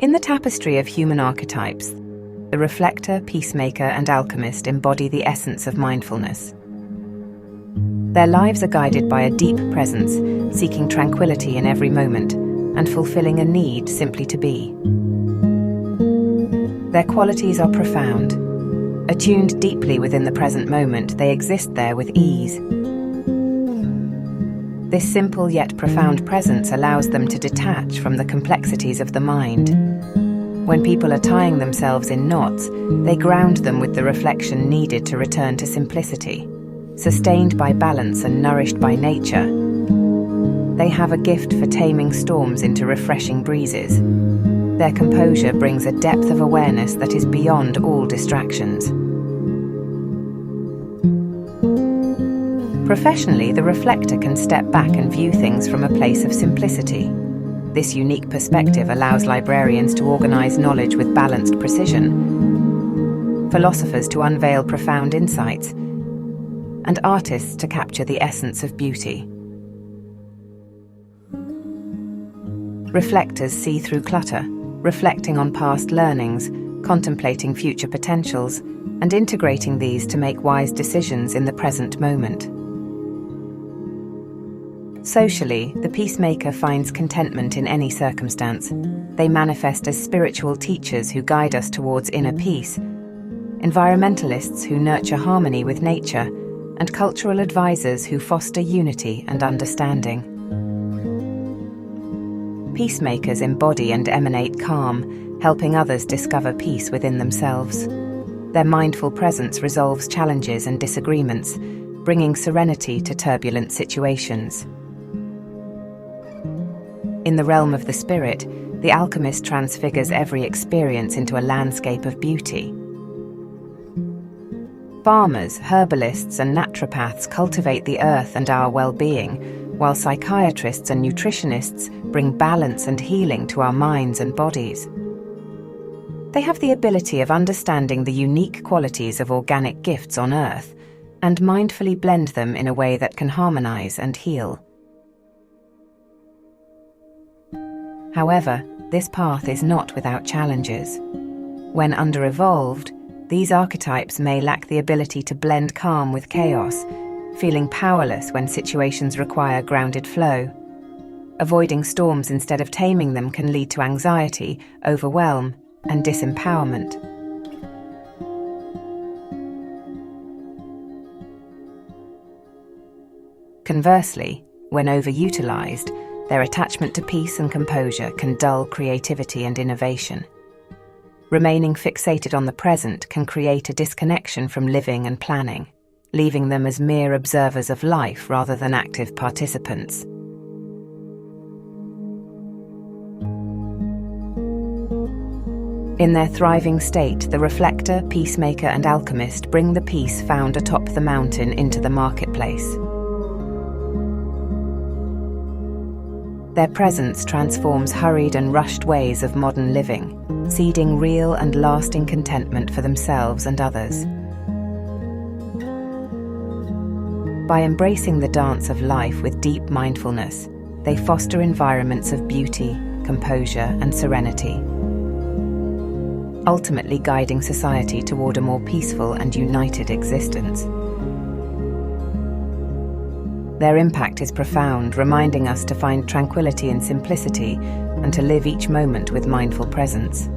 In the tapestry of human archetypes, the Reflector, Peacemaker and Alchemist embody the essence of mindfulness. Their lives are guided by a deep presence, seeking tranquility in every moment and fulfilling a need simply to be. Their qualities are profound. Attuned deeply within the present moment, they exist there with ease. This simple yet profound presence allows them to detach from the complexities of the mind. When people are tying themselves in knots, they ground them with the reflection needed to return to simplicity. Sustained by balance and nourished by nature, they have a gift for taming storms into refreshing breezes. Their composure brings a depth of awareness that is beyond all distractions. Professionally, the Reflector can step back and view things from a place of simplicity. This unique perspective allows librarians to organize knowledge with balanced precision, philosophers to unveil profound insights, and artists to capture the essence of beauty. Reflectors see through clutter, reflecting on past learnings, contemplating future potentials, and integrating these to make wise decisions in the present moment. Socially, the Peacemaker finds contentment in any circumstance. They manifest as spiritual teachers who guide us towards inner peace, environmentalists who nurture harmony with nature, and cultural advisors who foster unity and understanding. Peacemakers embody and emanate calm, helping others discover peace within themselves. Their mindful presence resolves challenges and disagreements, bringing serenity to turbulent situations. In the realm of the spirit, the alchemist transfigures every experience into a landscape of beauty. Farmers, herbalists, and naturopaths cultivate the earth and our well-being, while psychiatrists and nutritionists bring balance and healing to our minds and bodies. They have the ability of understanding the unique qualities of organic gifts on earth and mindfully blend them in a way that can harmonize and heal. However, this path is not without challenges. When under-evolved, these archetypes may lack the ability to blend calm with chaos, feeling powerless when situations require grounded flow. Avoiding storms instead of taming them can lead to anxiety, overwhelm, and disempowerment. Conversely, when over-utilized, their attachment to peace and composure can dull creativity and innovation. Remaining fixated on the present can create a disconnection from living and planning, leaving them as mere observers of life rather than active participants. In their thriving state, the Reflector, Peacemaker and Alchemist bring the peace found atop the mountain into the marketplace. Their presence transforms hurried and rushed ways of modern living, seeding real and lasting contentment for themselves and others. By embracing the dance of life with deep mindfulness, they foster environments of beauty, composure, and serenity, ultimately guiding society toward a more peaceful and united existence. Their impact is profound, reminding us to find tranquility in simplicity and to live each moment with mindful presence.